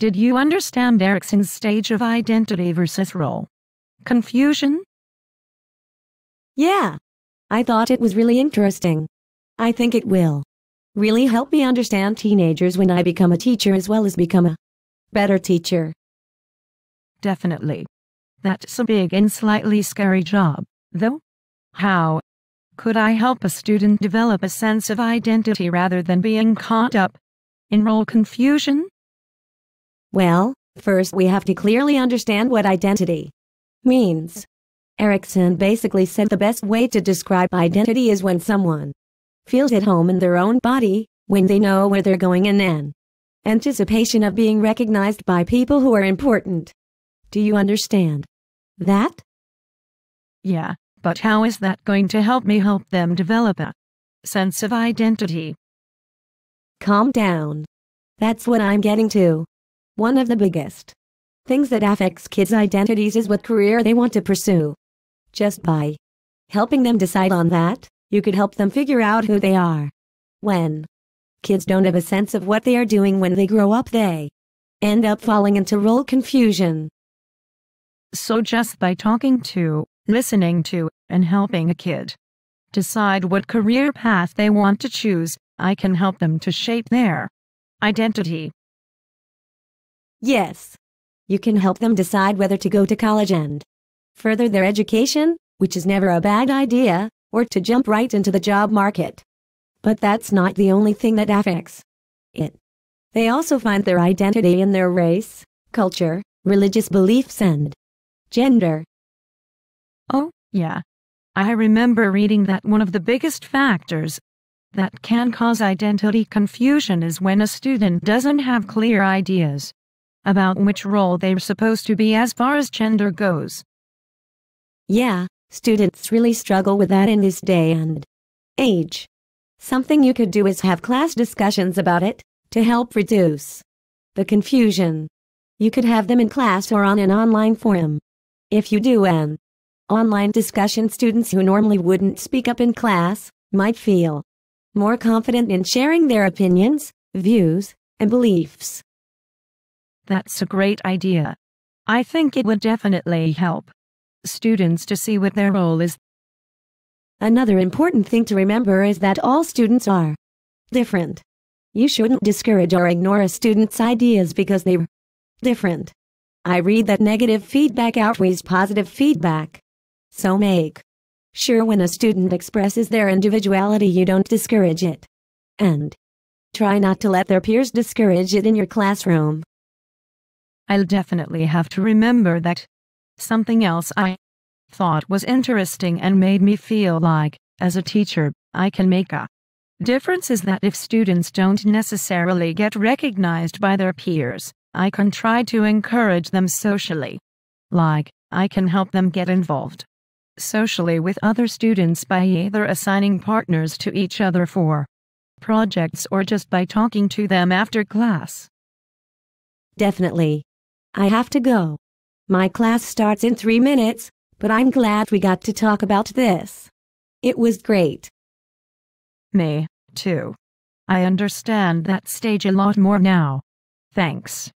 Did you understand Erikson's stage of identity versus role confusion? Yeah. I thought it was really interesting. I think it will really help me understand teenagers when I become a teacher as well as become a better teacher. Definitely. That's a big and slightly scary job, though. How could I help a student develop a sense of identity rather than being caught up in role confusion? Well, first we have to clearly understand what identity means. Erikson basically said the best way to describe identity is when someone feels at home in their own body, when they know where they're going and in anticipation of being recognized by people who are important. Do you understand that? Yeah, but how is that going to help me help them develop a sense of identity? Calm down. That's what I'm getting to. One of the biggest things that affects kids' identities is what career they want to pursue. Just by helping them decide on that, you could help them figure out who they are. When kids don't have a sense of what they are doing when they grow up, they end up falling into role confusion. So just by talking to, listening to, and helping a kid decide what career path they want to choose, I can help them to shape their identity. Yes. You can help them decide whether to go to college and further their education, which is never a bad idea, or to jump right into the job market. But that's not the only thing that affects it. They also find their identity in their race, culture, religious beliefs, and gender. Oh, yeah. I remember reading that one of the biggest factors that can cause identity confusion is when a student doesn't have clear ideas about which role they're supposed to be as far as gender goes. Yeah, students really struggle with that in this day and age. Something you could do is have class discussions about it to help reduce the confusion. You could have them in class or on an online forum. If you do an online discussion, students who normally wouldn't speak up in class might feel more confident in sharing their opinions, views, and beliefs. That's a great idea. I think it would definitely help students to see what their role is. Another important thing to remember is that all students are different. You shouldn't discourage or ignore a student's ideas because they're different. I read that negative feedback outweighs positive feedback. So make sure when a student expresses their individuality you don't discourage it. And try not to let their peers discourage it in your classroom. I'll definitely have to remember that. Something else I thought was interesting and made me feel like, as a teacher, I can make a difference is that if students don't necessarily get recognized by their peers, I can try to encourage them socially. Like, I can help them get involved socially with other students by either assigning partners to each other for projects or just by talking to them after class. Definitely. I have to go. My class starts in 3 minutes, but I'm glad we got to talk about this. It was great. Me, too. I understand that stage a lot more now. Thanks.